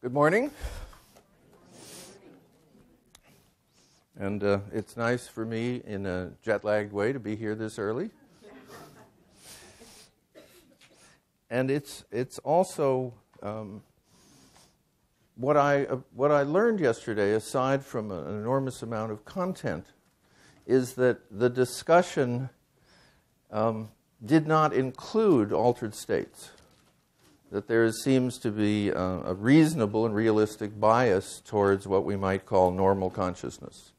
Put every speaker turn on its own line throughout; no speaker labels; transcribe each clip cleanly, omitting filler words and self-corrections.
Good morning. And it's nice for me in a jet-lagged way to be here this early. And it's also what I learned yesterday, aside from an enormous amount of content, is that the discussion did not include altered states. That there seems to be a reasonable and realistic bias towards what we might call normal consciousness.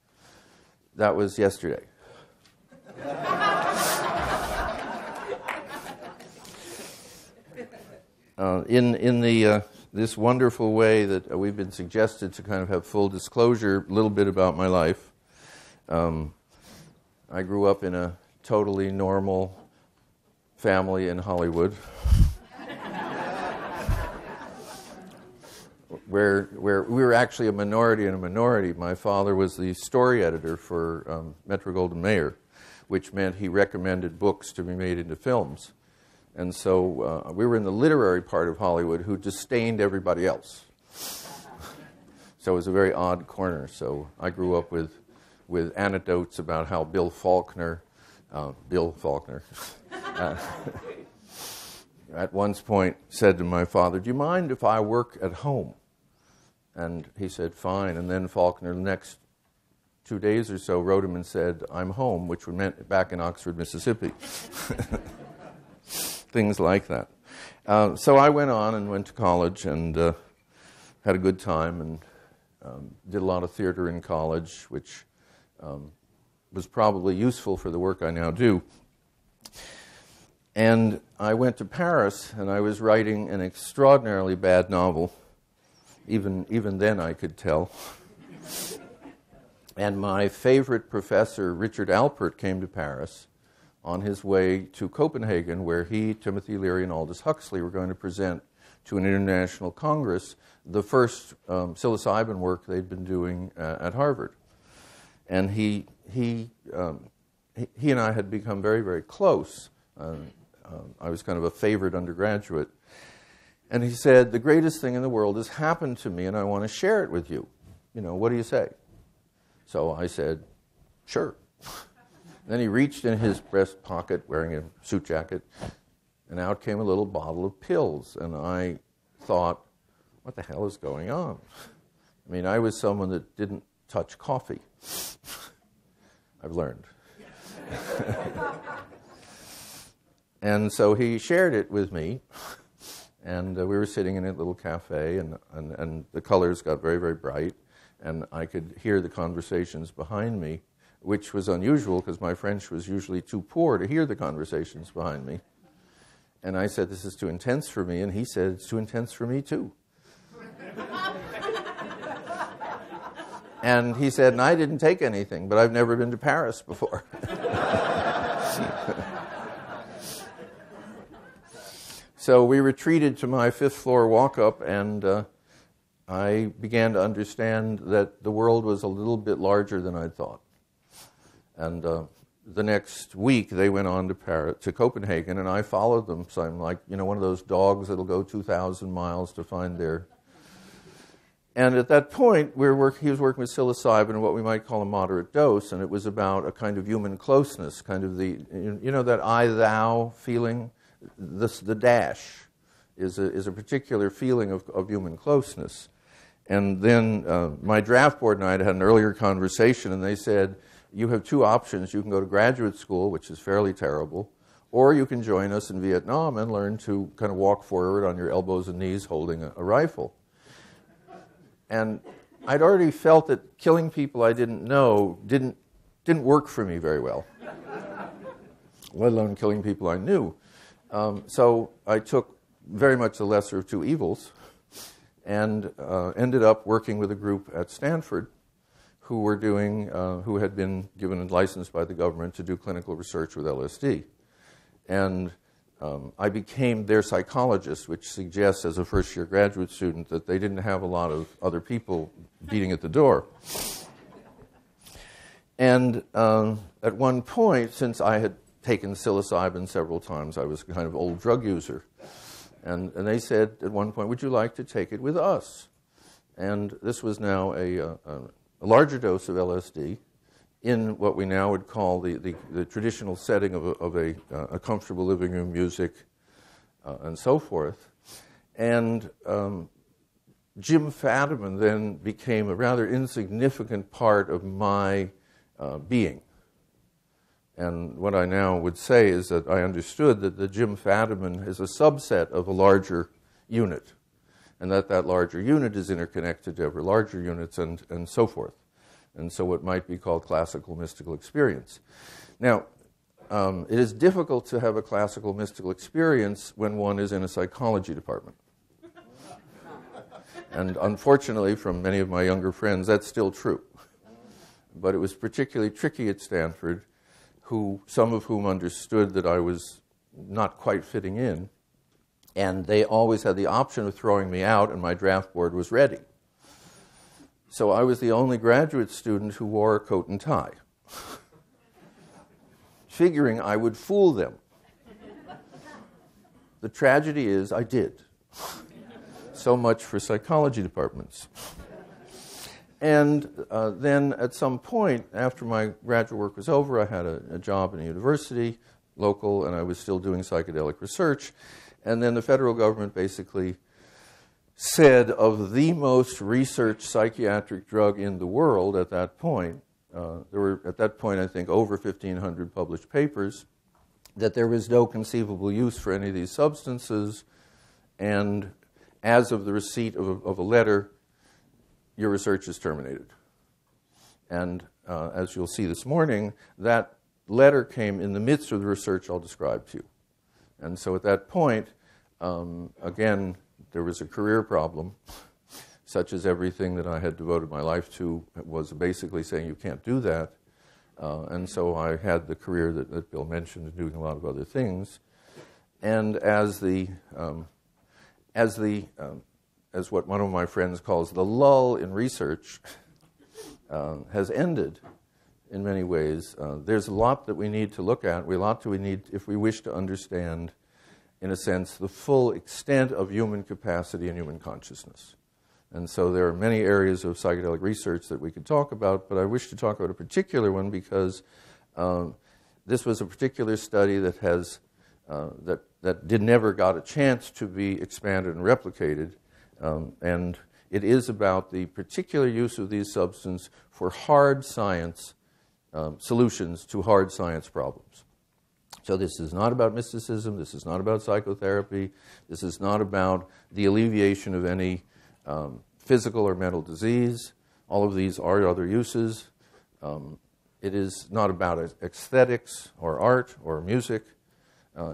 That was yesterday. In this wonderful way that we've been suggested to kind of have full disclosure, a little bit about my life. I grew up in a totally normal family in Hollywood. Where we were actually a minority in a minority. My father was the story editor for Metro-Goldwyn-Mayer, which meant he recommended books to be made into films. And so we were in the literary part of Hollywood who disdained everybody else. So it was a very odd corner. So I grew up with anecdotes about how Bill Faulkner at one point said to my father, "Do you mind if I work at home?" And he said, "Fine." And then Faulkner, the next 2 days or so, wrote him and said, "I'm home," which meant back in Oxford, Mississippi. Things like that. So I went on and went to college and had a good time and did a lot of theater in college, which was probably useful for the work I now do. And I went to Paris, and I was writing an extraordinarily bad novel. Even then I could tell. And my favorite professor, Richard Alpert, came to Paris on his way to Copenhagen, where he, Timothy Leary, and Aldous Huxley were going to present to an international congress the first psilocybin work they'd been doing at Harvard. And he and I had become very, very close. I was kind of a favorite undergraduate. And he said, "The greatest thing in the world has happened to me, and I want to share it with you. You know, what do you say?" So I said, "Sure." Then he reached in his breast pocket, wearing a suit jacket, and out came a little bottle of pills. And I thought, what the hell is going on? I mean, I was someone that didn't touch coffee. I've learned. And so he shared it with me. And we were sitting in a little cafe, and the colors got very, very bright, and I could hear the conversations behind me, which was unusual because my French was usually too poor to hear the conversations behind me. And I said, "This is too intense for me," and he said, "It's too intense for me too." And he said, "And I didn't take anything, but I've never been to Paris before." So we retreated to my fifth-floor walk-up, and I began to understand that the world was a little bit larger than I'd thought. And the next week, they went on to Copenhagen, and I followed them. So I'm like, one of those dogs that'll go 2,000 miles to find their... And at that point, he was working with psilocybin in what we might call a moderate dose, and it was about a kind of human closeness, kind of that I-thou feeling. The dash is a particular feeling of human closeness. And then my draft board and I had an earlier conversation, and they said, "You have two options. You can go to graduate school, which is fairly terrible, or you can join us in Vietnam and learn to kind of walk forward on your elbows and knees holding a rifle." And I'd already felt that killing people I didn't know didn't work for me very well, let alone killing people I knew. So I took very much the lesser of two evils and ended up working with a group at Stanford who had been given a license by the government to do clinical research with LSD. And I became their psychologist, which suggests as a first-year graduate student that they didn't have a lot of other people beating at the door. And at one point, since I had taken psilocybin several times, I was a kind of old drug user. And they said at one point, "Would you like to take it with us?" And this was now a larger dose of LSD in what we now would call the traditional setting of a comfortable living room, music, and so forth. And Jim Fadiman then became a rather insignificant part of my being. And what I now would say is that I understood that the Jim Fadiman is a subset of a larger unit, and that larger unit is interconnected to ever larger units and so forth. And so what might be called classical mystical experience. Now, it is difficult to have a classical mystical experience when one is in a psychology department. And unfortunately, from many of my younger friends, that's still true. But it was particularly tricky at Stanford, some of whom understood that I was not quite fitting in, and they always had the option of throwing me out, and my draft board was ready. So I was the only graduate student who wore a coat and tie, figuring I would fool them. The tragedy is I did. So much for psychology departments. And then at some point, after my graduate work was over, I had a job in a university, local, and I was still doing psychedelic research. And then the federal government basically said of the most researched psychiatric drug in the world at that point, there were at that point I think over 1,500 published papers, that there was no conceivable use for any of these substances, and as of the receipt of a letter, your research is terminated. And as you'll see this morning, that letter came in the midst of the research I'll describe to you. And so at that point, again, there was a career problem, such as everything that I had devoted my life to was basically saying you can't do that. And so I had the career that Bill mentioned, and doing a lot of other things. And as what one of my friends calls the lull in research has ended in many ways, there's a lot that we need to look at, a lot that we need if we wish to understand, in a sense, the full extent of human capacity and human consciousness. And so there are many areas of psychedelic research that we could talk about, but I wish to talk about a particular one because this was a particular study that has never got a chance to be expanded and replicated. And it is about the particular use of these substances for hard science solutions to hard science problems. So this is not about mysticism, this is not about psychotherapy, this is not about the alleviation of any physical or mental disease. All of these are other uses. It is not about aesthetics or art or music.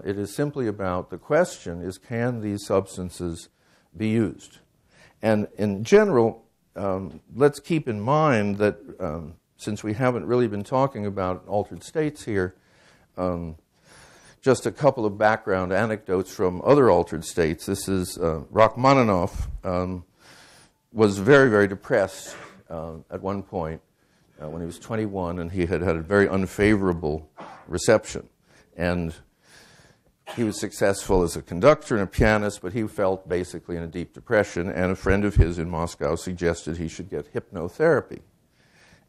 It is simply about the question is, can these substances be used? And in general, let's keep in mind that since we haven't really been talking about altered states here, just a couple of background anecdotes from other altered states. This is Rachmaninoff was very, very depressed at one point when he was 21, and he had had a very unfavorable reception. And he was successful as a conductor and a pianist, but he felt basically in a deep depression, and a friend of his in Moscow suggested he should get hypnotherapy.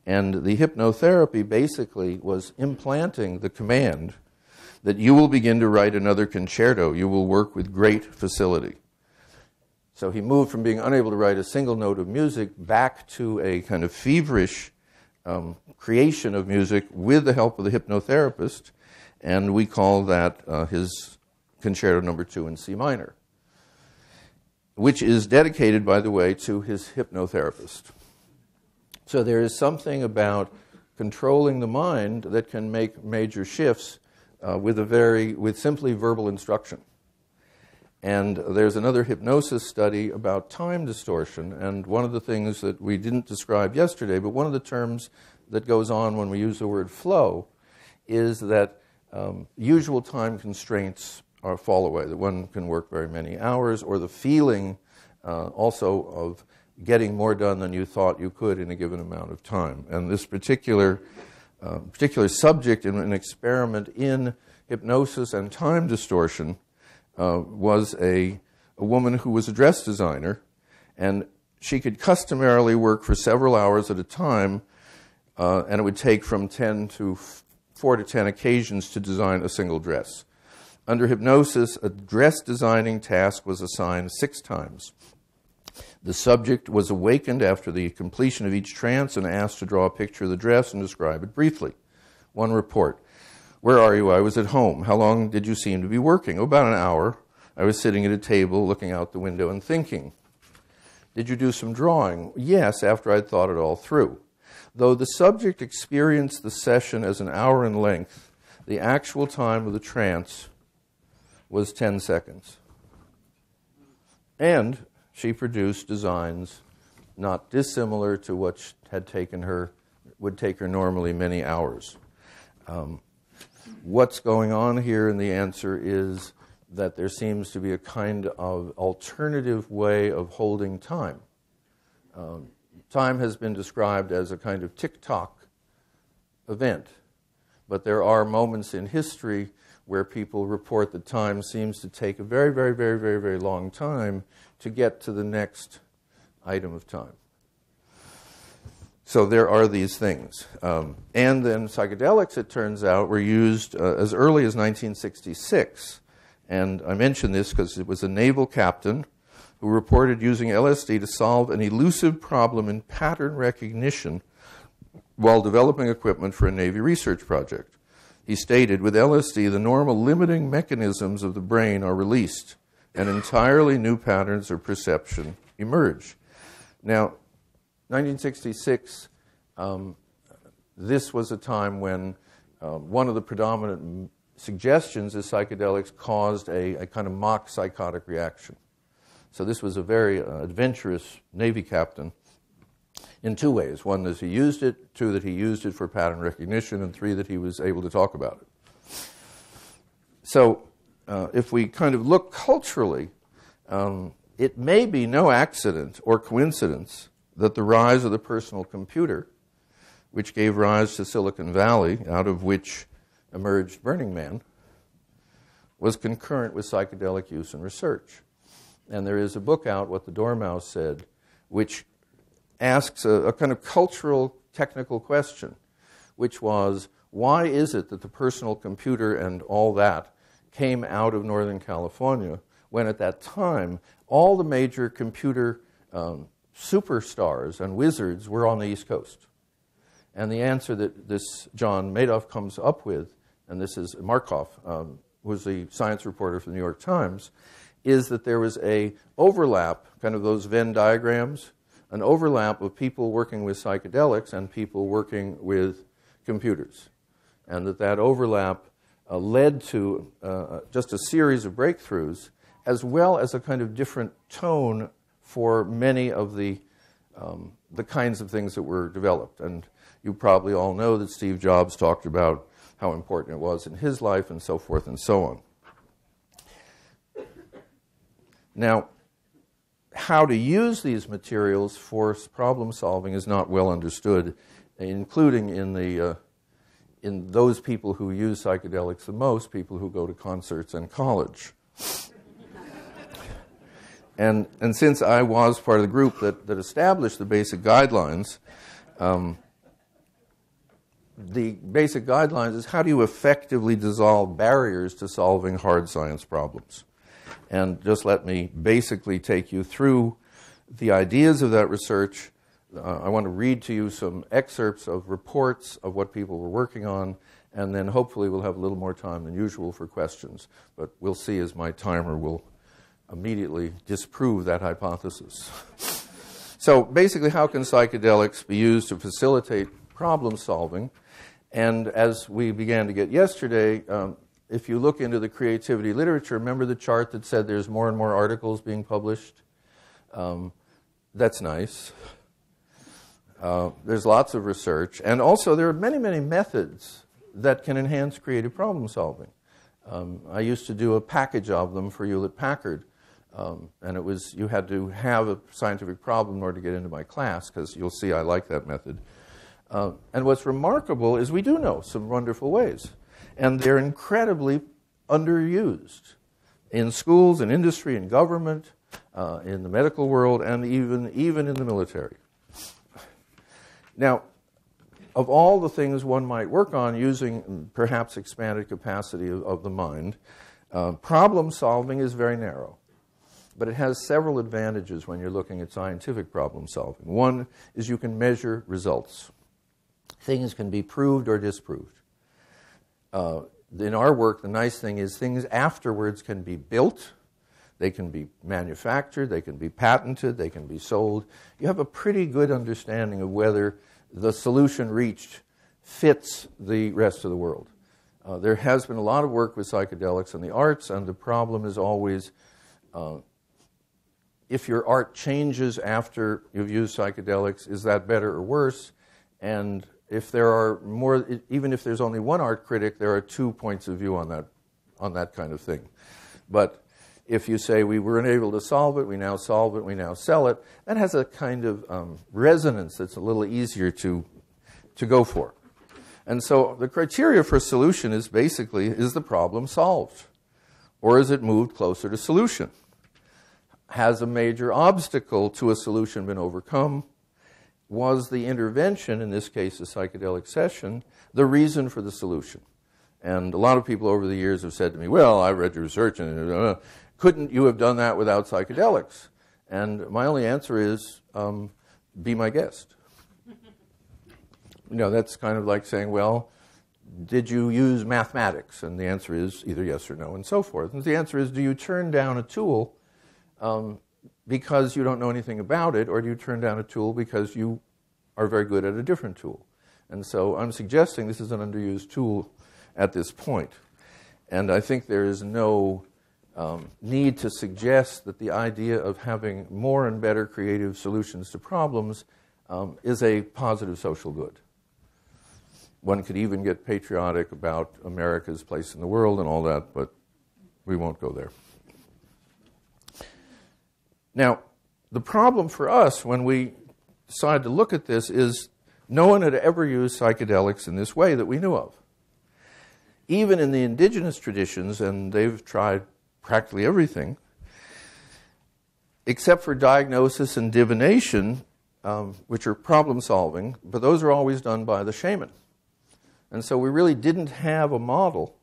And the hypnotherapy basically was implanting the command that you will begin to write another concerto, you will work with great facility. So he moved from being unable to write a single note of music back to a kind of feverish creation of music with the help of the hypnotherapist, and we call that his Concerto No. 2 in C minor, which is dedicated, by the way, to his hypnotherapist. So there is something about controlling the mind that can make major shifts with simply verbal instruction. And there's another hypnosis study about time distortion, and one of the things that we didn't describe yesterday, but one of the terms that goes on when we use the word flow is that usual time constraints fall away, that one can work very many hours, or the feeling also of getting more done than you thought you could in a given amount of time. And this particular subject in an experiment in hypnosis and time distortion was a woman who was a dress designer, and she could customarily work for several hours at a time, and it would take from 4 to 10 occasions to design a single dress. Under hypnosis, a dress designing task was assigned 6 times. The subject was awakened after the completion of each trance and asked to draw a picture of the dress and describe it briefly. One report. Where are you? I was at home. How long did you seem to be working? Oh, about an hour. I was sitting at a table looking out the window and thinking. Did you do some drawing? Yes, after I'd thought it all through. Though the subject experienced the session as an hour in length, the actual time of the trance was 10 seconds. And she produced designs not dissimilar to what would take her normally many hours. What's going on here? And the answer is that there seems to be a kind of alternative way of holding time. Time has been described as a kind of tick-tock event, but there are moments in history where people report that time seems to take a very, very, very, very, very long time to get to the next item of time. So there are these things. And then psychedelics, it turns out, were used as early as 1966. And I mention this because it was a naval captain who reported using LSD to solve an elusive problem in pattern recognition while developing equipment for a Navy research project. He stated, with LSD, the normal limiting mechanisms of the brain are released, and entirely new patterns of perception emerge. Now, 1966, this was a time when one of the predominant suggestions is psychedelics caused a kind of mock psychotic reaction. So this was a very adventurous Navy captain in 2 ways. 1, that he used it, 2, that he used it for pattern recognition, and 3, that he was able to talk about it. So if we kind of look culturally, it may be no accident or coincidence that the rise of the personal computer, which gave rise to Silicon Valley, out of which emerged Burning Man, was concurrent with psychedelic use and research. And there is a book out, What the Dormouse Said, which asks a kind of cultural, technical question, which was, why is it that the personal computer and all that came out of Northern California when at that time all the major computer superstars and wizards were on the East Coast? And the answer that this John Madoff comes up with, and this is Markoff, who was the science reporter for the New York Times, is that there was a overlap, kind of those Venn diagrams, an overlap of people working with psychedelics and people working with computers. And that overlap led to just a series of breakthroughs, as well as a kind of different tone for many of the kinds of things that were developed. And you probably all know that Steve Jobs talked about how important it was in his life and so forth and so on. Now, how to use these materials for problem solving is not well understood, including in those people who use psychedelics the most, people who go to concerts and college. And since I was part of the group that established the basic guidelines, the basic guidelines is how do you effectively dissolve barriers to solving hard science problems? And just let me basically take you through the ideas of that research. I want to read to you some excerpts of reports of what people were working on, and then hopefully we'll have a little more time than usual for questions. But we'll see as my timer will immediately disprove that hypothesis. So basically, how can psychedelics be used to facilitate problem solving? And as we began to get yesterday, if you look into the creativity literature, remember the chart that said there's more and more articles being published? That's nice. There's lots of research. And also there are many, many methods that can enhance creative problem solving. I used to do a package of them for Hewlett-Packard. And it was, you had to have a scientific problem in order to get into my class, because you'll see I like that method. And what's remarkable is we do know some wonderful ways. And they're incredibly underused in schools, in industry, in government. in the medical world, and even in the military. Now, of all the things one might work on using perhaps expanded capacity of the mind, problem solving is very narrow. But it has several advantages when you're looking at scientific problem solving. One is you can measure results. Things can be proved or disproved. In our work, the nice thing is things afterwards can be built, they can be manufactured, they can be patented, they can be sold. You have a pretty good understanding of whether the solution reached fits the rest of the world. There has been a lot of work with psychedelics in the arts, and the problem is always if your art changes after you've used psychedelics, is that better or worse? And if there are more, even if there's only one art critic, there are two points of view on that kind of thing. But if you say we weren't able to solve it, we now solve it, we now sell it, that has a kind of resonance that's a little easier to go for. And so the criteria for solution is basically, is the problem solved? Or is it moved closer to solution? Has a major obstacle to a solution been overcome? Was the intervention, in this case a psychedelic session, the reason for the solution? And a lot of people over the years have said to me, well, I read your research, and couldn't you have done that without psychedelics? And my only answer is, be my guest. You know, that's kind of like saying, well, did you use mathematics? And the answer is either yes or no, and so forth. And the answer is, do you turn down a tool because you don't know anything about it, or do you turn down a tool because you are very good at a different tool? And so I'm suggesting this is an underused tool at this point. And I think there is no need to suggest that the idea of having more and better creative solutions to problems is a positive social good. One could even get patriotic about America's place in the world and all that, but we won't go there. Now, the problem for us when we decided to look at this is no one had ever used psychedelics in this way that we knew of. Even in the indigenous traditions, and they've tried practically everything, except for diagnosis and divination, which are problem solving, but those are always done by the shaman. And so we really didn't have a model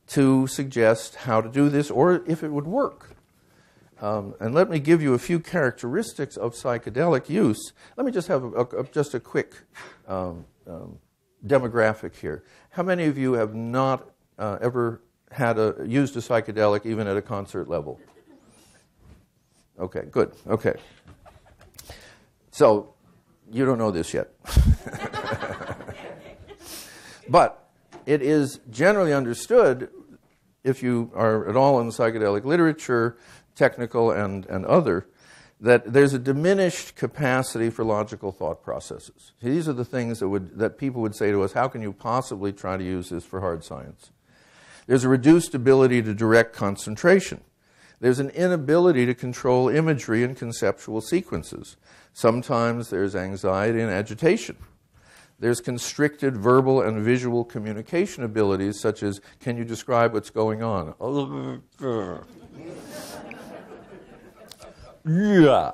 to suggest how to do this or if it would work. And let me give you a few characteristics of psychedelic use. Let me just have just a quick demographic here. How many of you have not ever used a psychedelic even at a concert level? Okay, good. Okay. So you don't know this yet. But it is generally understood, if you are at all in psychedelic literature, technical and other, that there's a diminished capacity for logical thought processes. These are the things that people would say to us, how can you possibly try to use this for hard science? There's a reduced ability to direct concentration. There's an inability to control imagery and conceptual sequences. Sometimes there's anxiety and agitation. There's constricted verbal and visual communication abilities, such as, can you describe what's going on? Yeah.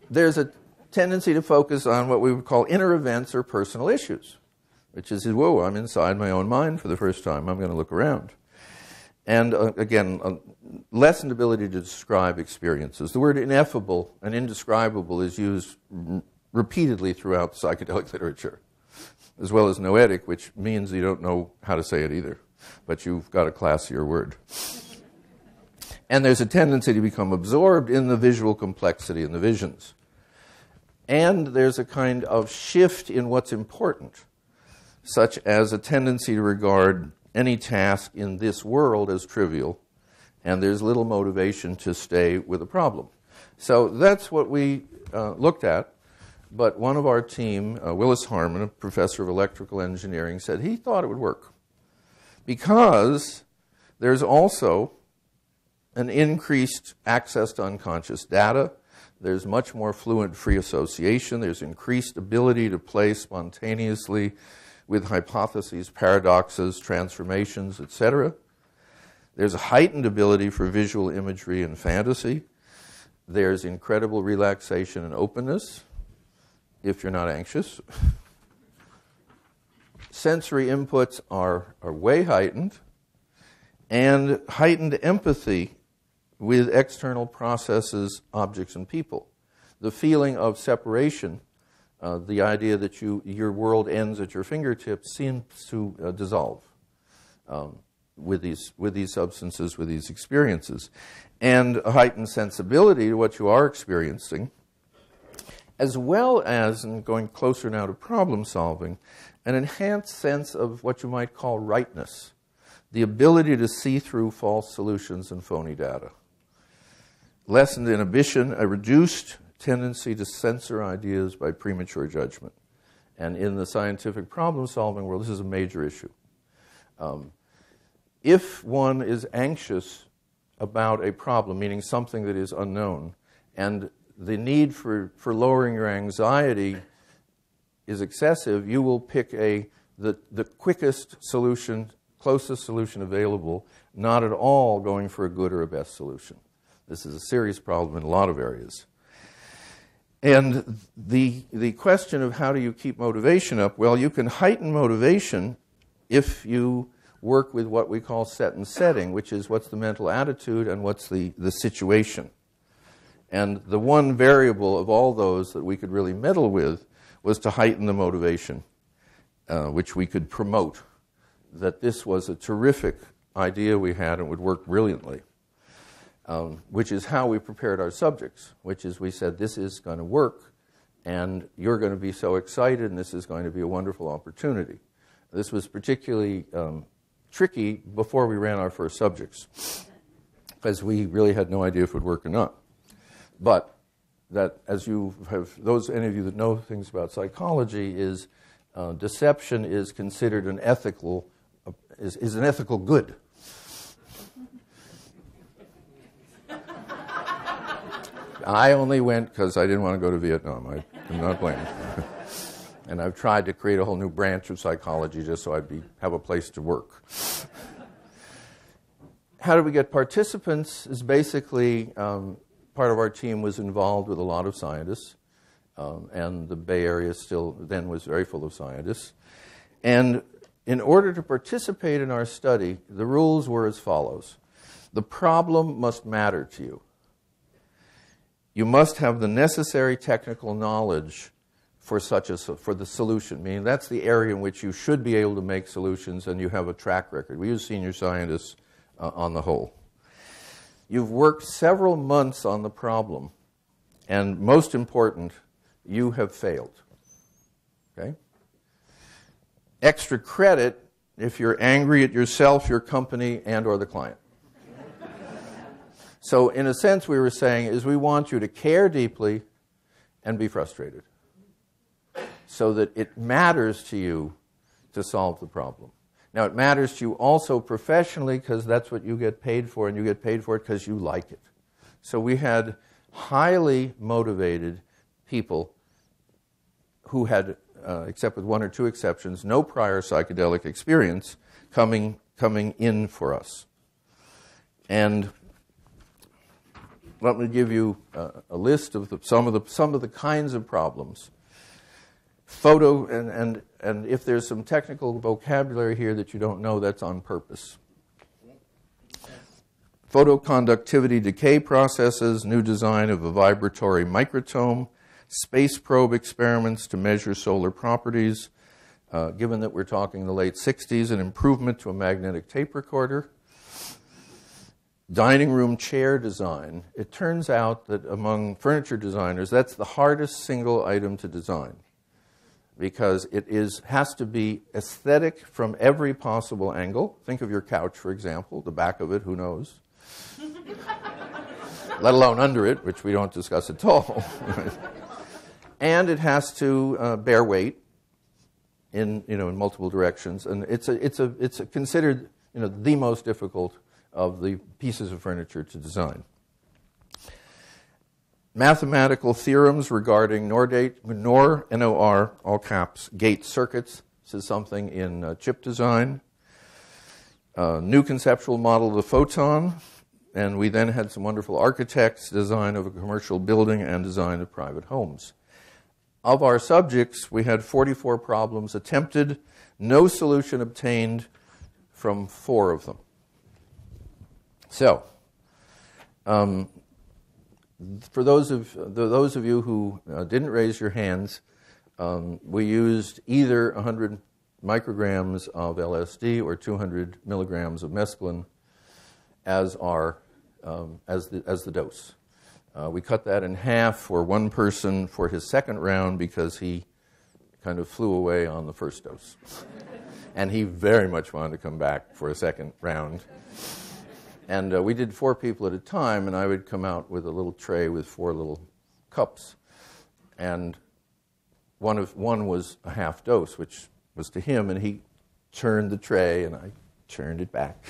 There's a tendency to focus on what we would call inner events or personal issues, which is, whoa, I'm inside my own mind for the first time. I'm going to look around. And again, lessened ability to describe experiences. The word ineffable and indescribable is used repeatedly throughout the psychedelic literature, as well as noetic, which means you don't know how to say it either, but you've got a classier word. And there's a tendency to become absorbed in the visual complexity and the visions. And there's a kind of shift in what's important, such as a tendency to regard any task in this world as trivial, and there's little motivation to stay with a problem. So that's what we looked at, but one of our team, Willis Harmon, a professor of electrical engineering, said he thought it would work because there's also an increased access to unconscious data. There's much more fluent free association. There's increased ability to play spontaneously with hypotheses, paradoxes, transformations, etc. There's a heightened ability for visual imagery and fantasy. There's incredible relaxation and openness, if you're not anxious. Sensory inputs are way heightened, and heightened empathy with external processes, objects, and people. The feeling of separation, the idea that your world ends at your fingertips, seems to dissolve with these substances, with these experiences. And a heightened sensibility to what you are experiencing, as well as, and going closer now to problem solving, an enhanced sense of what you might call rightness, the ability to see through false solutions and phony data. Lessened inhibition, a reduced tendency to censor ideas by premature judgment. And in the scientific problem-solving world, this is a major issue. If one is anxious about a problem, meaning something that is unknown, and the need for lowering your anxiety is excessive, you will pick the quickest solution, closest solution available, not at all going for a good or a best solution. This is a serious problem in a lot of areas. And the question of how do you keep motivation up, well, you can heighten motivation if you work with what we call set and setting, which is what's the mental attitude and what's the situation. And the one variable of all those that we could really meddle with was to heighten the motivation, which we could promote, that this was a terrific idea we had and would work brilliantly. Which is how we prepared our subjects, which is we said, this is going to work, and you're going to be so excited, and this is going to be a wonderful opportunity. This was particularly tricky before we ran our first subjects, because we really had no idea if it would work or not. But that, as you have, any of you that know things about psychology, is deception is considered an ethical, is an ethical good. I only went because I didn't want to go to Vietnam. I do not blame you. And I've tried to create a whole new branch of psychology just so I'd have a place to work. How do we get participants is basically part of our team was involved with a lot of scientists. And the Bay Area still then was very full of scientists. And in order to participate in our study, the rules were as follows. The problem must matter to you. You must have the necessary technical knowledge for the solution, meaning that's the area in which you should be able to make solutions and you have a track record. We use senior scientists on the whole. You've worked several months on the problem, and most important, you have failed. Okay? Extra credit if you're angry at yourself, your company, and or the client. So in a sense, we were saying is we want you to care deeply and be frustrated so that it matters to you to solve the problem. Now, it matters to you also professionally because that's what you get paid for, and you get paid for it because you like it. So we had highly motivated people who had, except with one or two exceptions, no prior psychedelic experience coming in for us. And let me give you a list of some of the kinds of problems. And if there's some technical vocabulary here that you don't know, that's on purpose. Photoconductivity decay processes, new design of a vibratory microtome, space probe experiments to measure solar properties, given that we're talking the late 60s, an improvement to a magnetic tape recorder. Dining room chair design. It turns out that among furniture designers, that's the hardest single item to design because it has to be aesthetic from every possible angle. Think of your couch, for example, the back of it, who knows? Let alone under it, which we don't discuss at all. And it has to bear weight in multiple directions, and it's considered the most difficult of the pieces of furniture to design. Mathematical theorems regarding NOR, N-O-R, all caps, gate circuits. This is something in chip design. a new conceptual model of the photon, and we then had some wonderful architects, design of a commercial building and design of private homes. Of our subjects, we had 44 problems attempted, no solution obtained from 4 of them. So, for those of you who didn't raise your hands, we used either 100 micrograms of LSD or 200 milligrams of mescaline as the dose. We cut that in half for one person for his second round because he kind of flew away on the first dose. And he very much wanted to come back for a second round. And we did 4 people at a time, and I would come out with a little tray with 4 little cups. And one was a half dose, which was to him, and he turned the tray, and I turned it back.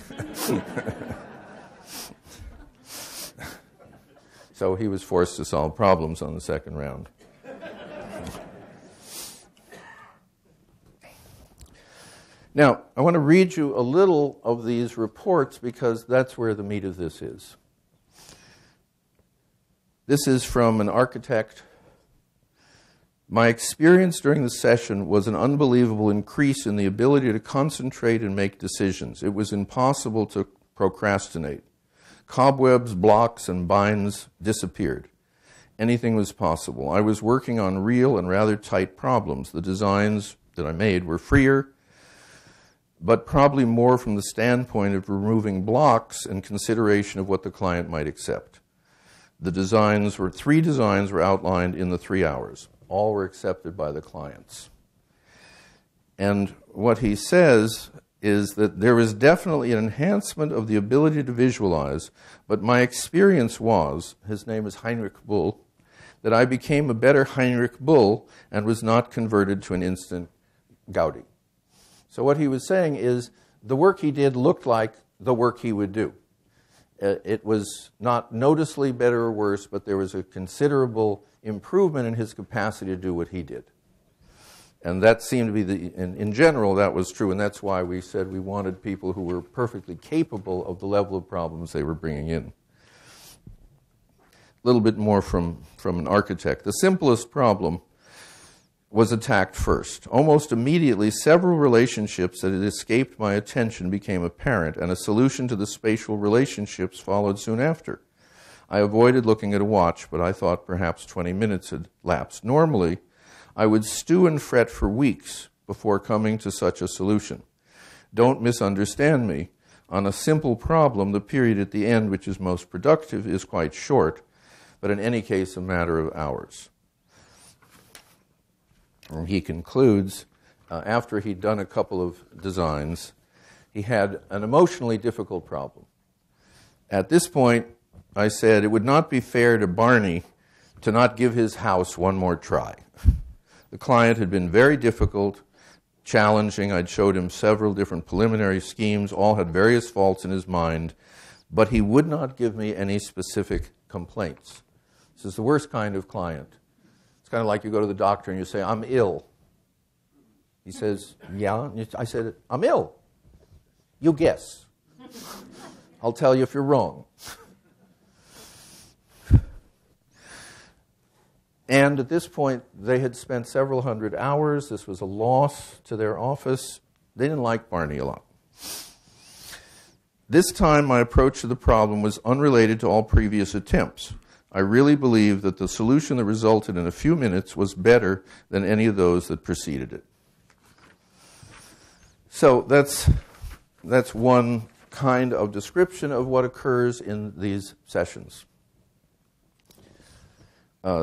So he was forced to solve problems on the second round. Now, I want to read you a little of these reports because that's where the meat of this is. This is from an architect. My experience during the session was an unbelievable increase in the ability to concentrate and make decisions. It was impossible to procrastinate. Cobwebs, blocks, and binds disappeared. Anything was possible. I was working on real and rather tight problems. The designs that I made were freer, but probably more from the standpoint of removing blocks and consideration of what the client might accept. The 3 designs were outlined in the 3 hours. All were accepted by the clients. And what he says is that there is definitely an enhancement of the ability to visualize, but my experience was, his name is Heinrich Bull, that I became a better Heinrich Bull and was not converted to an instant Gaudi. So what he was saying is the work he did looked like the work he would do. It was not noticeably better or worse, but there was a considerable improvement in his capacity to do what he did. And that seemed to be, in general, that was true, and that's why we said we wanted people who were perfectly capable of the level of problems they were bringing in. A little bit more from an architect. The simplest problem was attacked first. Almost immediately, several relationships that had escaped my attention became apparent, and a solution to the spatial relationships followed soon after. I avoided looking at a watch, but I thought perhaps 20 minutes had lapsed. Normally, I would stew and fret for weeks before coming to such a solution. Don't misunderstand me. On a simple problem, the period at the end, which is most productive, is quite short, but in any case, a matter of hours. And he concludes, after he'd done a couple of designs, he had an emotionally difficult problem. At this point, I said, it would not be fair to Barney to not give his house one more try. The client had been very difficult, challenging. I'd showed him several different preliminary schemes, all had various faults in his mind, but he would not give me any specific complaints. This is the worst kind of client. It's kind of like you go to the doctor and you say, I'm ill. He says, yeah. I said, I'm ill. You guess. I'll tell you if you're wrong. And at this point, they had spent several hundred hours. This was a loss to their office. They didn't like Barney a lot. This time, my approach to the problem was unrelated to all previous attempts. I really believe that the solution that resulted in a few minutes was better than any of those that preceded it. So that's one kind of description of what occurs in these sessions.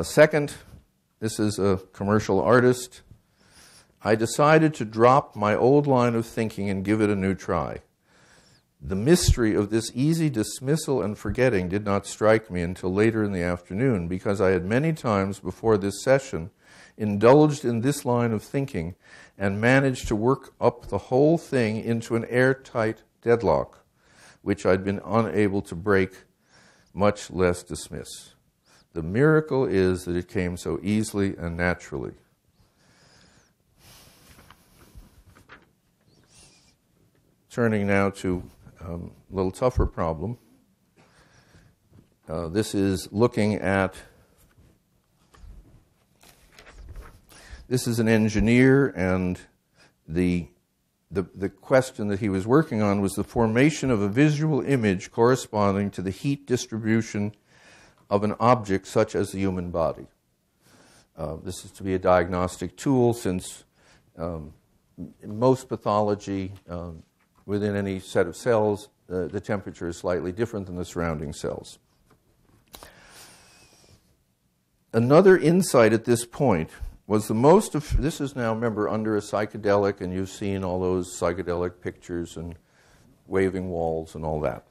Second, this is a commercial artist. I decided to drop my old line of thinking and give it a new try. The mystery of this easy dismissal and forgetting did not strike me until later in the afternoon, because I had many times before this session indulged in this line of thinking and managed to work up the whole thing into an airtight deadlock, which I'd been unable to break, much less dismiss. The miracle is that it came so easily and naturally. Turning now to little tougher problem. This is looking at, this is an engineer, and the question that he was working on was the formation of a visual image corresponding to the heat distribution of an object such as the human body. This is to be a diagnostic tool, since in most pathology within any set of cells, the temperature is slightly different than the surrounding cells. Another insight at this point was this is now, remember, under a psychedelic, and you've seen all those psychedelic pictures and waving walls and all that.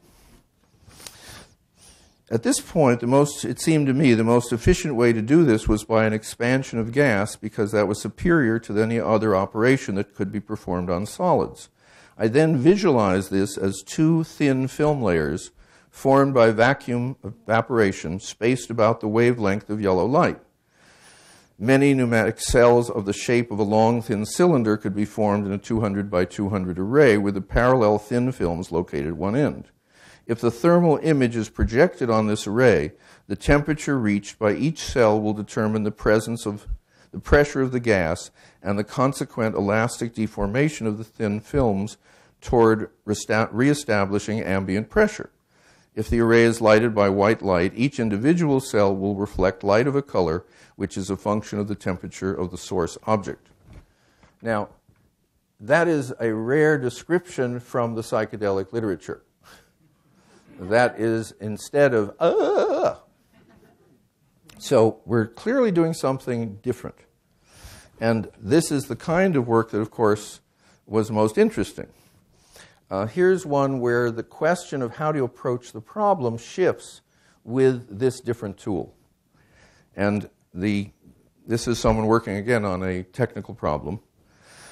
At this point, it seemed to me the most efficient way to do this was by an expansion of gas, because that was superior to any other operation that could be performed on solids. I then visualized this as two thin film layers formed by vacuum evaporation spaced about the wavelength of yellow light. Many pneumatic cells of the shape of a long, thin cylinder could be formed in a 200 by 200 array with the parallel thin films located at one end. If the thermal image is projected on this array, the temperature reached by each cell will determine the presence of the pressure of the gas and the consequent elastic deformation of the thin films toward reestablishing ambient pressure. If the array is lighted by white light, each individual cell will reflect light of a color, which is a function of the temperature of the source object. Now, that is a rare description from the psychedelic literature. That is instead of, So we're clearly doing something different. And this is the kind of work that, of course, was most interesting. Here's one where the question of how to approach the problem shifts with this different tool. And this is someone working again on a technical problem.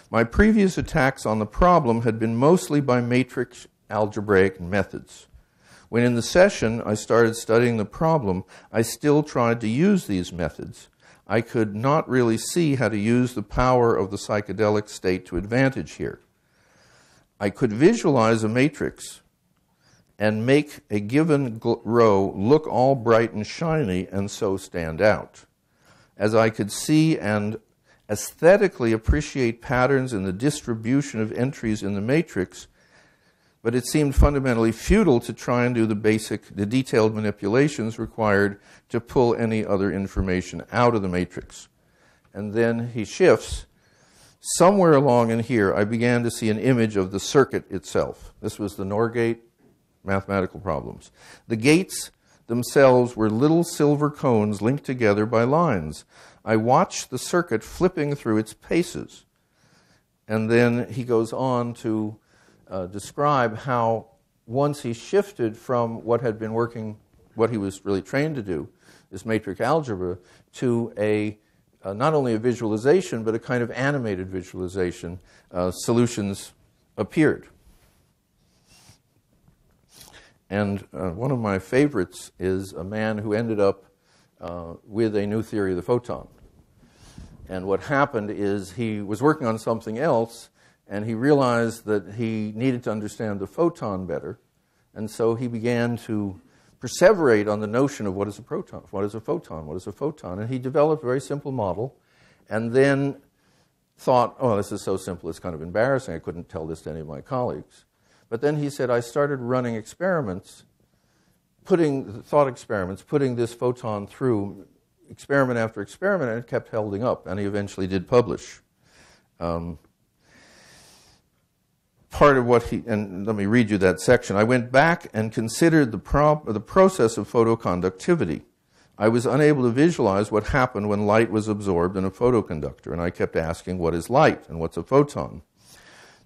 My previous attacks on the problem had been mostly by matrix algebraic methods. When in the session I started studying the problem, I still tried to use these methods. I could not really see how to use the power of the psychedelic state to advantage here. I could visualize a matrix and make a given row look all bright and shiny and so stand out. As I could see and aesthetically appreciate patterns in the distribution of entries in the matrix, but it seemed fundamentally futile to try and do the detailed manipulations required to pull any other information out of the matrix. And then he shifts. Somewhere along in here, I began to see an image of the circuit itself. This was the NOR gate mathematical problems. The gates themselves were little silver cones linked together by lines. I watched the circuit flipping through its paces. And then he goes on to describe how once he shifted from what had been working, what he was really trained to do, this matrix algebra, to not only a visualization, but a kind of animated visualization, solutions appeared. And one of my favorites is a man who ended up with a new theory of the photon. And what happened is he was working on something else, and he realized that he needed to understand the photon better. And so he began to perseverate on the notion of what is a proton, what is a photon, what is a photon. And he developed a very simple model, and then thought, oh, this is so simple, it's kind of embarrassing. I couldn't tell this to any of my colleagues. But then he said, I started running experiments, putting this photon through experiment after experiment, and it kept holding up, and he eventually did publish. Part of what and let me read you that section. I went back and considered the process of photoconductivity. I was unable to visualize what happened when light was absorbed in a photoconductor, and I kept asking, what is light and what's a photon?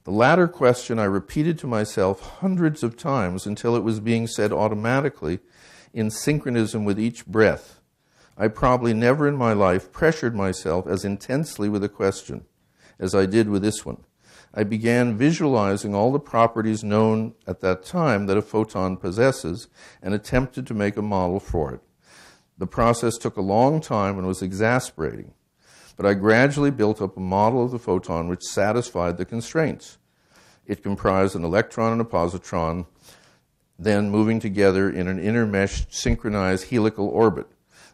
The latter question I repeated to myself hundreds of times until it was being said automatically in synchronism with each breath. I probably never in my life pressured myself as intensely with a question as I did with this one. I began visualizing all the properties known at that time that a photon possesses and attempted to make a model for it. The process took a long time and was exasperating, but I gradually built up a model of the photon which satisfied the constraints. It comprised an electron and a positron, then moving together in an intermeshed synchronized helical orbit.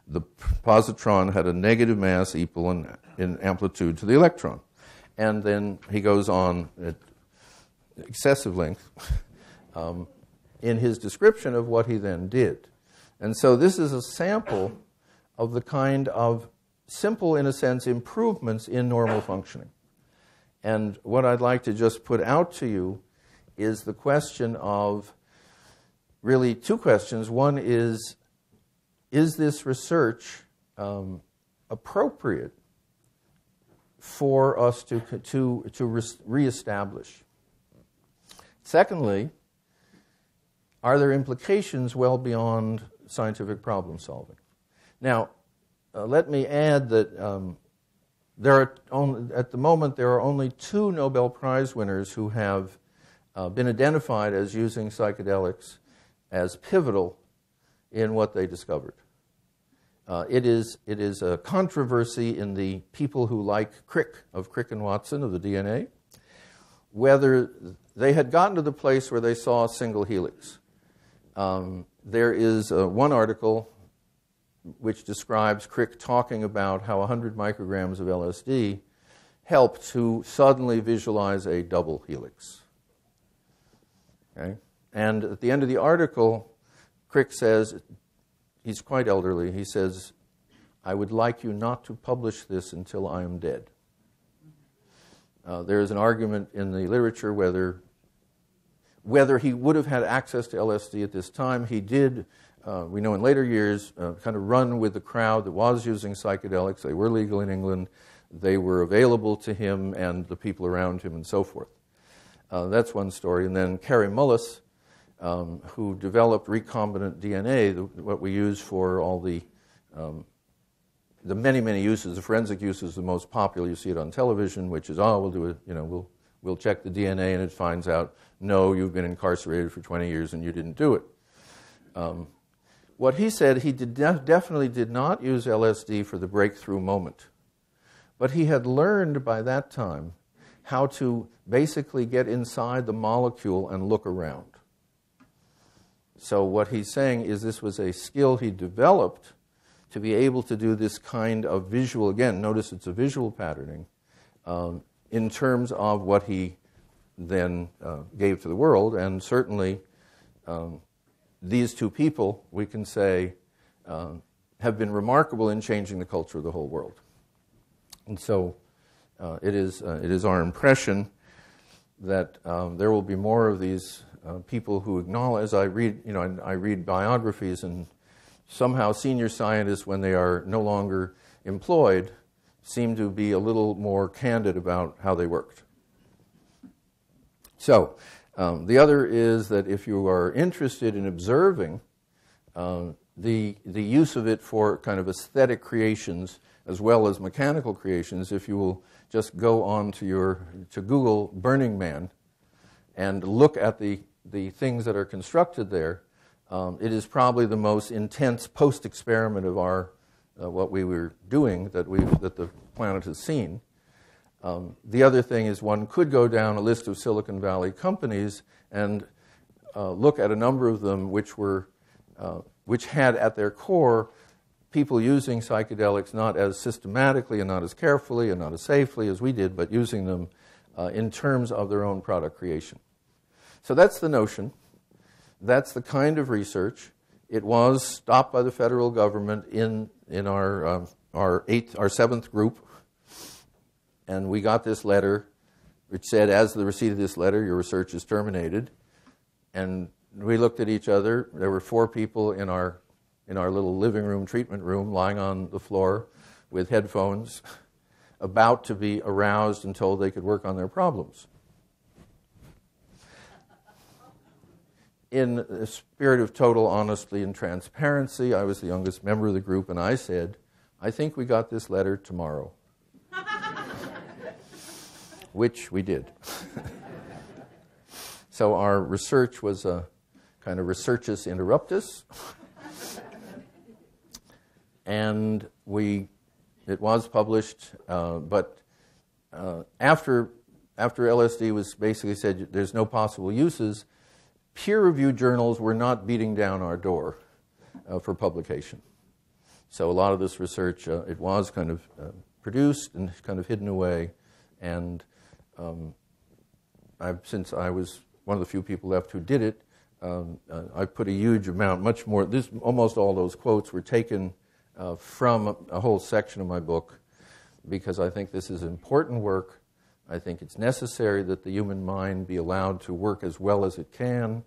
The positron had a negative mass equal in amplitude to the electron. And then he goes on at excessive length in his description of what he then did. And so this is a sample of the kind of simple, in a sense, improvements in normal functioning. And what I'd like to just put out to you is the question of, really two questions. One is this research appropriate for us to reestablish? Secondly, are there implications well beyond scientific problem solving? Now, let me add that at the moment there are only 2 Nobel Prize winners who have been identified as using psychedelics as pivotal in what they discovered. It is a controversy in the people who like Crick, of Crick and Watson, of the DNA, whether they had gotten to the place where they saw a single helix. There is one article which describes Crick talking about how 100 micrograms of LSD helped to suddenly visualize a double helix. Okay? And at the end of the article, Crick says, he's quite elderly, he says, "I would like you not to publish this until I am dead." There is an argument in the literature whether he would have had access to LSD at this time. He did, we know in later years, kind of run with the crowd that was using psychedelics. They were legal in England. They were available to him and the people around him and so forth. That's one story. And then Kary Mullis, who developed recombinant DNA, what we use for all the many, many uses, the forensic uses, the most popular. You see it on television, which is, we'll do it, we'll check the DNA, and it finds out, no, you've been incarcerated for 20 years and you didn't do it. What he said, he definitely did not use LSD for the breakthrough moment. But he had learned by that time how to basically get inside the molecule and look around. So what he's saying is this was a skill he developed to be able to do this kind of visual, again, notice it's a visual patterning, in terms of what he then gave to the world. And certainly these 2 people, we can say, have been remarkable in changing the culture of the whole world. And so it is our impression that there will be more of these people who acknowledge, as I read biographies, and somehow senior scientists, when they are no longer employed, seem to be a little more candid about how they worked. So the other is that if you are interested in observing the use of it for kind of aesthetic creations as well as mechanical creations, if you will just go on to Google Burning Man and look at the things that are constructed there, it is probably the most intense post-experiment of our what we were doing that the planet has seen. The other thing is one could go down a list of Silicon Valley companies and look at a number of them which had at their core people using psychedelics not as systematically and not as carefully and not as safely as we did, but using them in terms of their own product creation. So that's the notion. That's the kind of research. It was stopped by the federal government in our 7th group, and we got this letter which said, as the receipt of this letter, your research is terminated. And we looked at each other. There were 4 people in our little living room, treatment room, lying on the floor with headphones, about to be aroused and told they could work on their problems. In a spirit of total honesty and transparency, I was the youngest member of the group, and I said, I think we got this letter tomorrow. Which we did. So our research was a kind of researchus interruptus. And it was published, but after after LSD was basically said there's no possible uses, peer-reviewed journals were not beating down our door for publication. So a lot of this research, it was kind of produced and kind of hidden away. And since I was one of the few people left who did it, I put a huge amount, much more. Almost all those quotes were taken from a whole section of my book, because I think this is important work. I think it's necessary that the human mind be allowed to work as well as it can.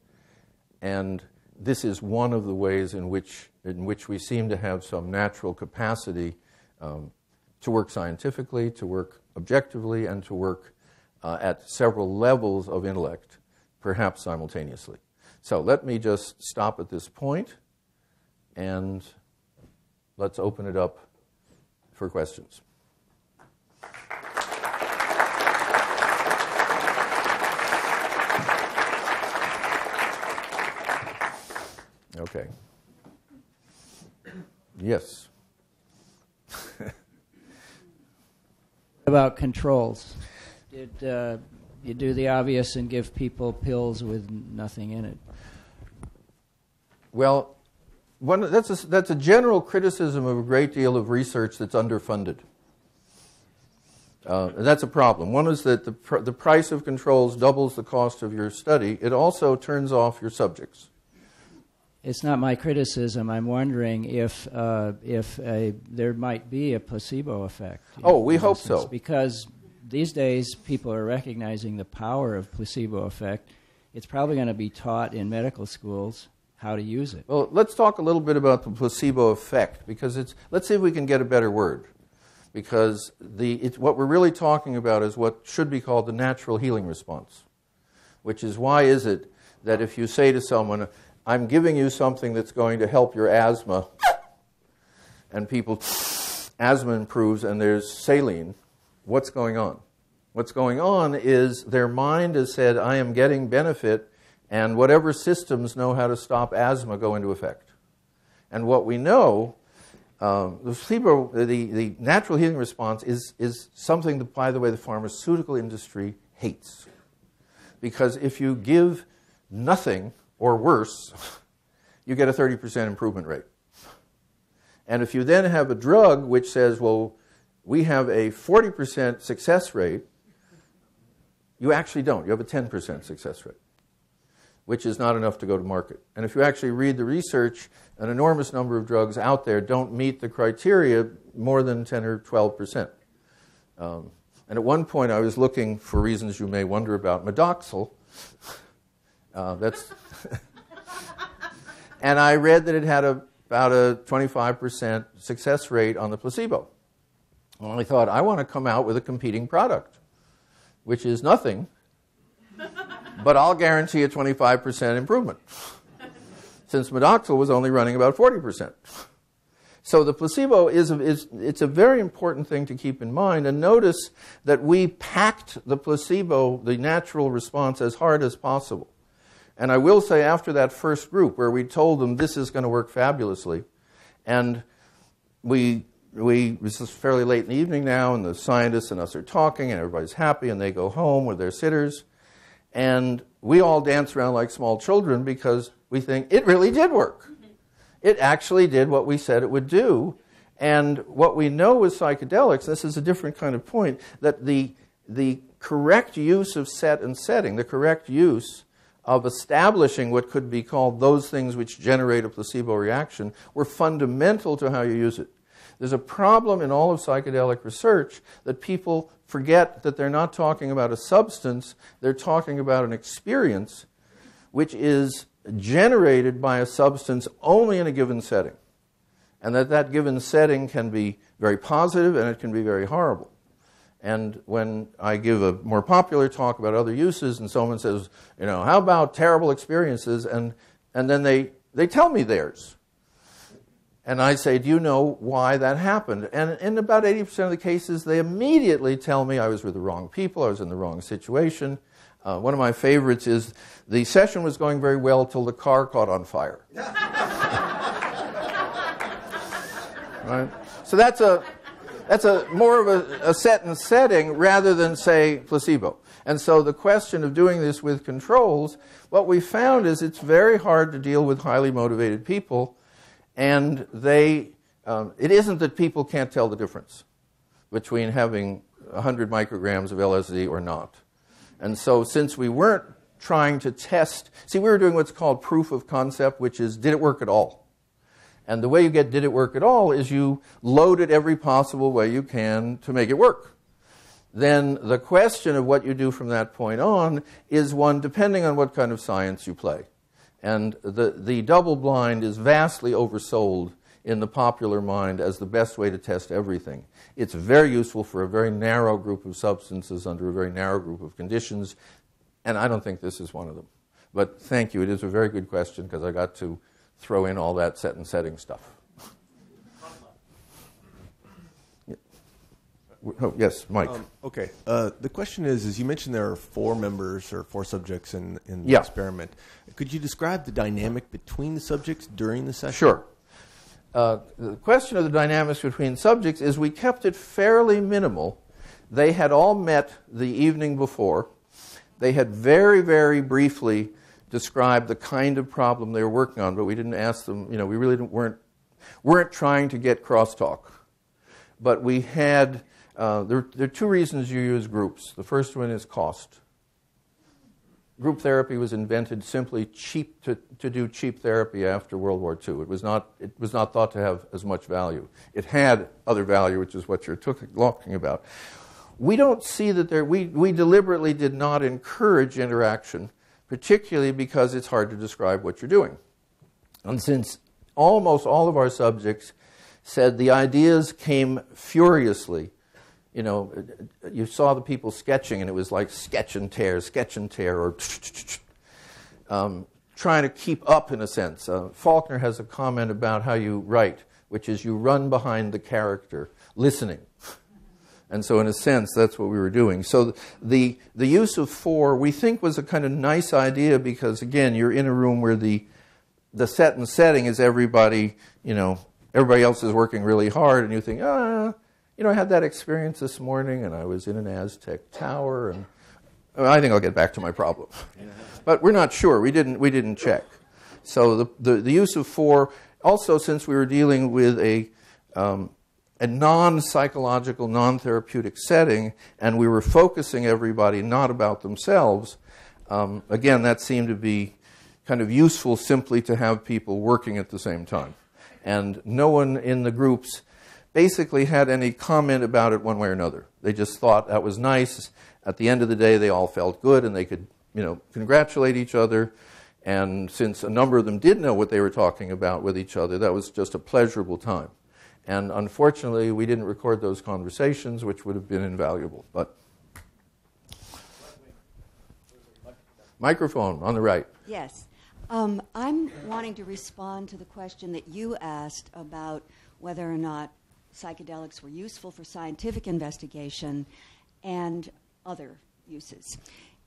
And this is one of the ways in which we seem to have some natural capacity to work scientifically, to work objectively, and to work at several levels of intellect, perhaps simultaneously. So let me just stop at this point, and let's open it up for questions. Okay. Yes.
About controls. Did you do the obvious and give people pills with nothing in it?
Well, that's a general criticism of a great deal of research that's underfunded. That's a problem. One is that the price of controls doubles the cost of your study. It also turns off your subjects.
It's not my criticism. I'm wondering if there might be a placebo effect.
Oh, we hope so.
Because these days people are recognizing the power of placebo effect. It's probably going to be taught in medical schools how to use it.
Well, let's talk a little bit about the placebo effect, because let's see if we can get a better word. Because what we're really talking about is what should be called the natural healing response, which is, why is it that if you say to someone, I'm giving you something that's going to help your asthma, and people's asthma improves and there's saline, what's going on? What's going on is their mind has said, I am getting benefit, and whatever systems know how to stop asthma go into effect. And what we know, the natural healing response is something that, by the way, the pharmaceutical industry hates. Because if you give nothing, or worse, you get a 30% improvement rate. And if you then have a drug which says, well, we have a 40% success rate, you actually don't. You have a 10% success rate, which is not enough to go to market. And if you actually read the research, an enormous number of drugs out there don't meet the criteria more than 10 or 12%. And at one point I was looking, for reasons you may wonder about, Medoxil. And I read that it had about a 25% success rate on the placebo. And I thought, I want to come out with a competing product, which is nothing, but I'll guarantee a 25% improvement, since Medoxil was only running about 40%. So the placebo it's a very important thing to keep in mind. And notice that we packed the placebo, the natural response, as hard as possible. And I will say, after that first group where we told them this is going to work fabulously, and this is fairly late in the evening now, and the scientists and us are talking, and everybody's happy, and they go home with their sitters, and we all dance around like small children because we think it really did work. It actually did what we said it would do. And what we know with psychedelics, this is a different kind of point, that the correct use of set and setting, the correct use of establishing what could be called those things which generate a placebo reaction, were fundamental to how you use it. There's a problem in all of psychedelic research that people forget that they're not talking about a substance, they're talking about an experience which is generated by a substance only in a given setting. And that given setting can be very positive and it can be very horrible. And when I give a more popular talk about other uses and someone says, how about terrible experiences? And then they tell me theirs. And I say, do you know why that happened? And in about 80% of the cases, they immediately tell me I was with the wrong people, I was in the wrong situation. One of my favorites is, the session was going very well till the car caught on fire. Right? So That's more of a set and setting rather than, say, placebo. And so the question of doing this with controls, what we found is it's very hard to deal with highly motivated people, and it isn't that people can't tell the difference between having 100 micrograms of LSD or not. And so since we weren't trying to test, we were doing what's called proof of concept, which is, did it work at all? And the way you get did it work at all is you load it every possible way you can to make it work. Then the question of what you do from that point on is one depending on what kind of science you play. And the double blind is vastly oversold in the popular mind as the best way to test everything. It's very useful for a very narrow group of substances under a very narrow group of conditions, and I don't think this is one of them. But thank you. It is a very good question because I got to throw in all that set and setting stuff. Oh, yes, Mike.
Okay. The question is you mentioned there are 4 members or 4 subjects in the experiment. Could you describe the dynamic between the subjects during the session?
Sure. The question of the dynamics between subjects is we kept it fairly minimal. They had all met the evening before. They had very, very briefly described the kind of problem they were working on, but we didn't ask them, we really weren't trying to get crosstalk. But we had, there are 2 reasons you use groups. The first one is cost. Group therapy was invented simply to do cheap therapy after World War II. It was not thought to have as much value. It had other value, which is what you're talking about. We don't see that we deliberately did not encourage interaction, particularly because it's hard to describe what you're doing. And since almost all of our subjects said the ideas came furiously, you saw the people sketching, and it was like sketch and tear, or trying to keep up in a sense. Faulkner has a comment about how you write, which is you run behind the character, listening. And so in a sense, that's what we were doing. So the use of 4, we think, was a kind of nice idea because, again, you're in a room where the set and setting is everybody, everybody else is working really hard, and you think, I had that experience this morning, and I was in an Aztec tower, and I think I'll get back to my problem. But we're not sure. We didn't check. So the use of 4, also since we were dealing with a non-psychological, non-therapeutic setting, and we were focusing everybody not about themselves, again, that seemed to be kind of useful simply to have people working at the same time. And no one in the groups basically had any comment about it one way or another. They just thought that was nice. At the end of the day, they all felt good, and they could, congratulate each other. And since a number of them did know what they were talking about with each other, that was just a pleasurable time. And unfortunately, we didn't record those conversations, which would have been invaluable. But microphone on the right.
Yes. I'm wanting to respond to the question that you asked about whether or not psychedelics were useful for scientific investigation and other uses.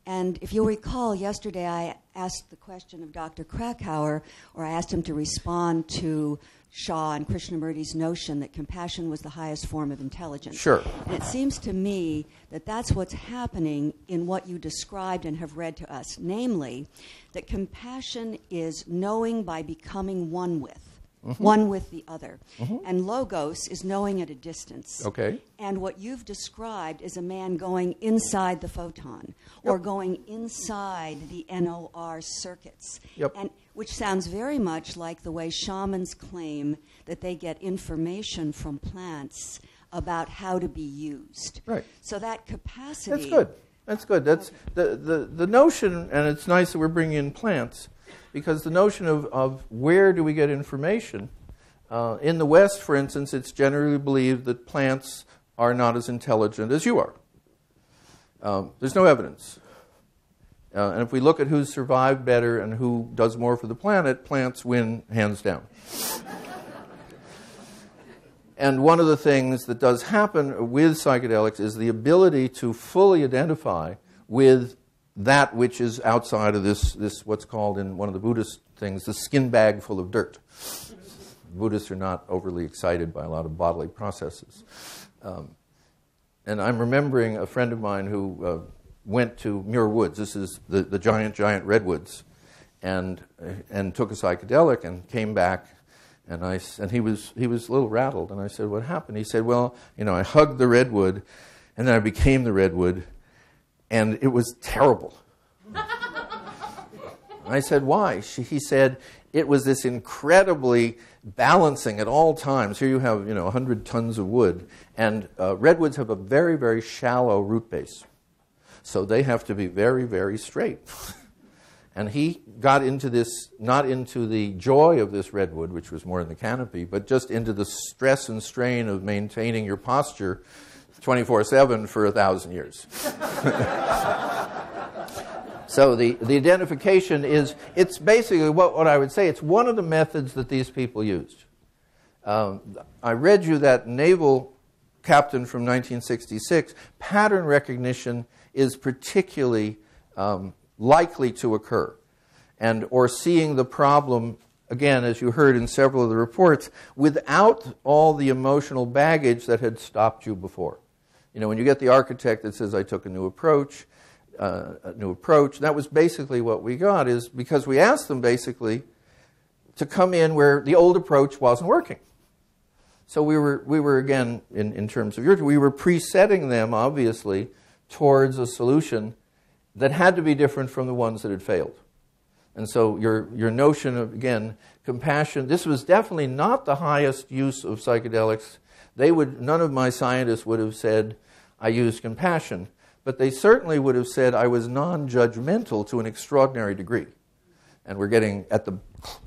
And if you'll recall, yesterday I asked the question of Dr. Krakauer, or I asked him to respond to Shaw and Krishnamurti's notion that compassion was the highest form of intelligence.
Sure.
And it seems to me that that's what's happening in what you described and have read to us, namely that compassion is knowing by becoming one with. One with the other. And logos is knowing at a distance.
Okay.
And what you've described is a man going inside the photon or going inside the NOR circuits. And which sounds very much like the way shamans claim that they get information from plants about how to be used.
Right.
So that capacity...
That's good. That's good. That's the notion, and it's nice that we're bringing in plants, because the notion of where do we get information, in the West, for instance, it's generally believed that plants are not as intelligent as you are. There's no evidence. And if we look at who's survived better and who does more for the planet, plants win hands down. And one of the things that does happen with psychedelics is the ability to fully identify with that which is outside of this what's called in one of the Buddhist things, the skin bag full of dirt. Buddhists are not overly excited by a lot of bodily processes. And I'm remembering a friend of mine who went to Muir Woods. This is the giant redwoods, and took a psychedelic and came back, and he was a little rattled. And I said, "What happened?" He said, "Well, I hugged the redwood, and then I became the redwood, and it was terrible." I said, "Why?" He said, "It was this incredibly balancing at all times. Here you have 100 tons of wood, and redwoods have a very, very shallow root base, so they have to be very, very straight." And he got into this, not into the joy of this redwood, which was more in the canopy, but just into the stress and strain of maintaining your posture 24/7 for 1,000 years. So the identification it's basically what I would say, it's one of the methods that these people used. I read you that naval captain from 1966. Pattern recognition is particularly likely to occur, or seeing the problem, again, as you heard in several of the reports, without all the emotional baggage that had stopped you before. When you get the architect that says, "I took a new approach," that was basically what we got, is because we asked them basically to come in where the old approach wasn't working. So we were again, in terms of we were presetting them, obviously, towards a solution that had to be different from the ones that had failed. And so your notion of, again, compassion, this was definitely not the highest use of psychedelics. None of my scientists would have said, "I used compassion." But they certainly would have said I was non-judgmental to an extraordinary degree. And we're getting at the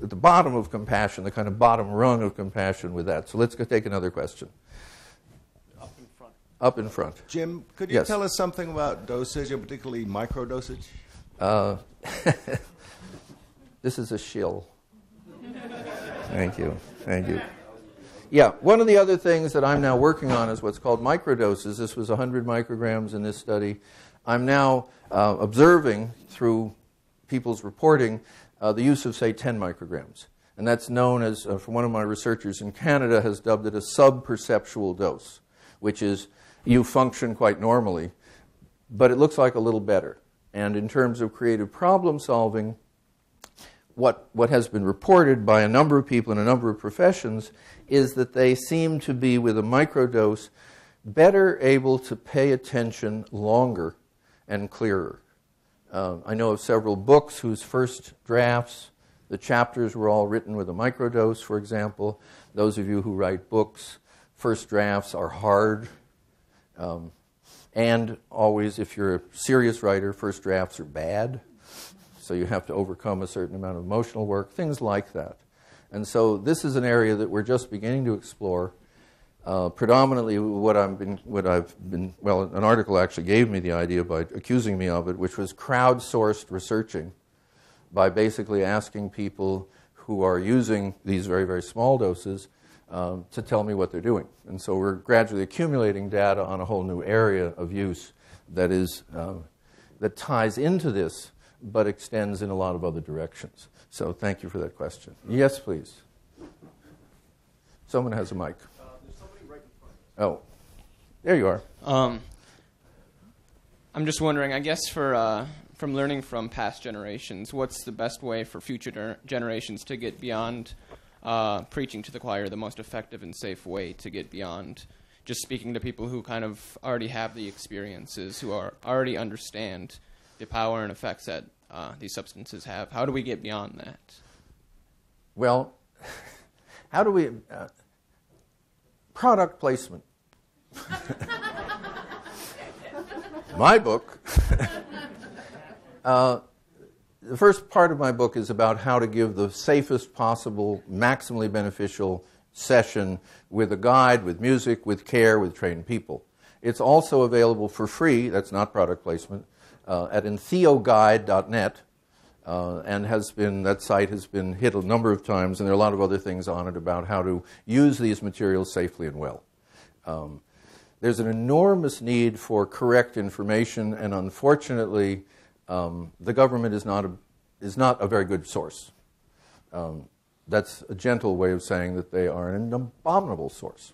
bottom of compassion, the kind of bottom rung of compassion with that. So let's go take another question. Up in front.
Jim, could you tell us something about dosage, and particularly microdosage?
This is a shill. Thank you. Yeah, one of the other things that I'm now working on is what's called microdoses. This was 100 micrograms in this study. I'm now observing, through people's reporting, the use of, say, 10 micrograms. And that's known as, from one of my researchers in Canada, has dubbed it a sub-perceptual dose, which is you function quite normally, but it looks like a little better. And in terms of creative problem solving, what has been reported by a number of people in a number of professions is that they seem to be, with a microdose, better able to pay attention longer and clearer. I know of several books whose first drafts, the chapters were all written with a microdose, for example. Those of you who write books, first drafts are hard. And always, if you're a serious writer, first drafts are bad. So you have to overcome a certain amount of emotional work, things like that. And so this is an area that we're just beginning to explore. Predominantly an article actually gave me the idea by accusing me of it, which was crowdsourced researching, by basically asking people who are using these very, very small doses to tell me what they're doing. And so we're gradually accumulating data on a whole new area of use that ties into this, but extends in a lot of other directions. So thank you for that question. Yes, please. Someone has a mic.
There's somebody right in front.
Oh, there you are.
I'm just wondering, I guess from learning from past generations, what's the best way for future generations to get beyond preaching to the choir, the most effective and safe way to get beyond just speaking to people who kind of already have the experiences, who already understand the power and effects that these substances have? How do we get beyond that?
Well, how do we... product placement. My book... the first part of my book is about how to give the safest possible, maximally beneficial session with a guide, with music, with care, with trained people. It's also available for free, that's not product placement, at entheoguide.net, and that site has been hit a number of times, and there are a lot of other things on it about how to use these materials safely and well. There's an enormous need for correct information, and unfortunately, the government is not a very good source. That's a gentle way of saying that they are an abominable source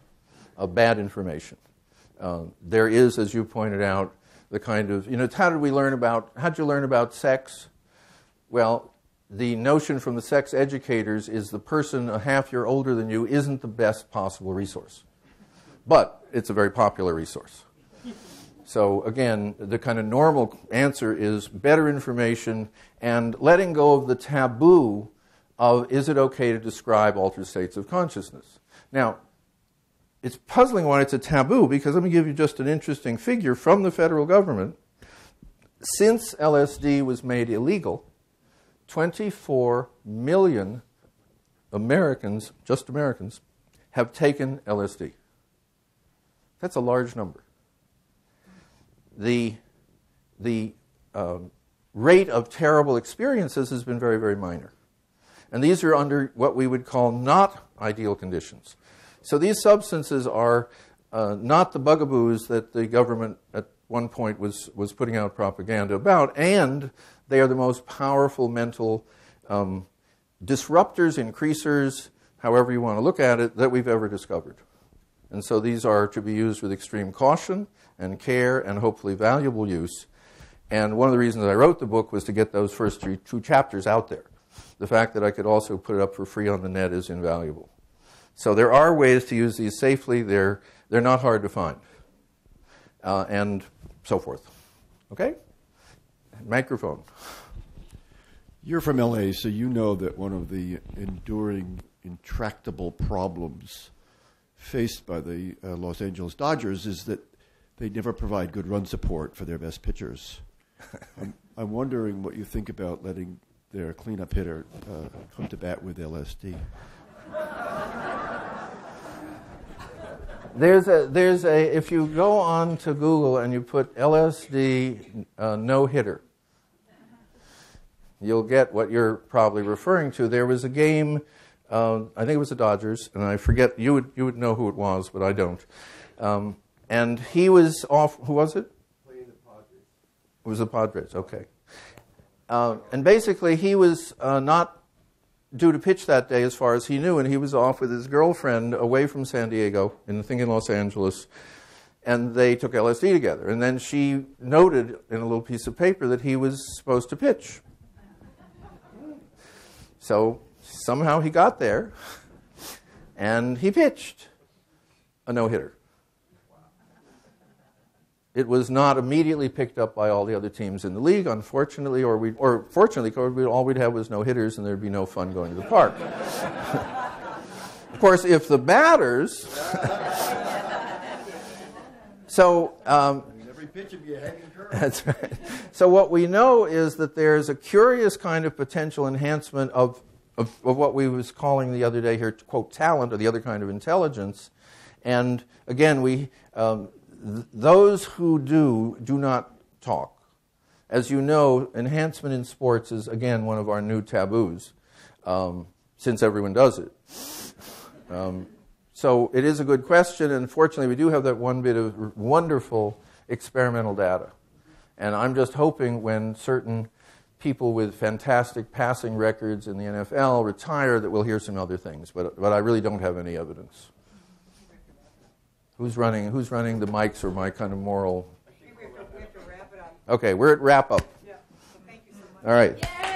of bad information. There is, as you pointed out, the kind of, how'd you learn about sex? Well, the notion from the sex educators is the person a half year older than you isn't the best possible resource. But it's a very popular resource. So again, the kind of normal answer is better information and letting go of the taboo of is it okay to describe altered states of consciousness. Now, it's puzzling why it's a taboo, because let me give you just an interesting figure from the federal government. Since LSD was made illegal, 24 million Americans, just Americans, have taken LSD. That's a large number. The rate of terrible experiences has been very, very minor. And these are under what we would call not ideal conditions. So these substances are not the bugaboos that the government at one point was putting out propaganda about, and they are the most powerful mental disruptors, increasers, however you want to look at it, that we've ever discovered. And so these are to be used with extreme caution and care and hopefully valuable use. And one of the reasons I wrote the book was to get those first two chapters out there. The fact that I could also put it up for free on the net is invaluable. So there are ways to use these safely. They're not hard to find. And so forth. Okay? Microphone.
You're from LA, so you know that one of the enduring, intractable problems faced by the Los Angeles Dodgers is that they never provide good run support for their best pitchers. I'm wondering what you think about letting their cleanup hitter come to bat with LSD.
If you go on to Google and you put LSD no-hitter, you'll get what you're probably referring to. There was a game, I think it was the Dodgers, and I forget, you would know who it was, but I don't. And he was off, who was it? Playing the Padres. It was the Padres, okay. And basically he was not due to pitch that day as far as he knew, and he was off with his girlfriend away from San Diego, in Los Angeles, and they took LSD together. And then she noted in a little piece of paper that he was supposed to pitch. So somehow he got there, and he pitched a no-hitter. It was not immediately picked up by all the other teams in the league, unfortunately, or fortunately, all we'd have was no hitters and there'd be no fun going to the park. Of course, if the batters... So,
every pitch would be a hanging curve.
That's right. So what we know is that there's a curious kind of potential enhancement of what we was calling the other day here, quote, talent, or the other kind of intelligence. And again, those who do not talk. As you know, enhancement in sports is, again, one of our new taboos, since everyone does it. So it is a good question, and fortunately we do have that one bit of wonderful experimental data. And I'm just hoping when certain people with fantastic passing records in the NFL retire that we'll hear some other things, but I really don't have any evidence. Who's running the mics, or my kind of moral?
I think we have to wrap it up.
Okay, we're at wrap up.
Yeah. So thank you so much.
All right.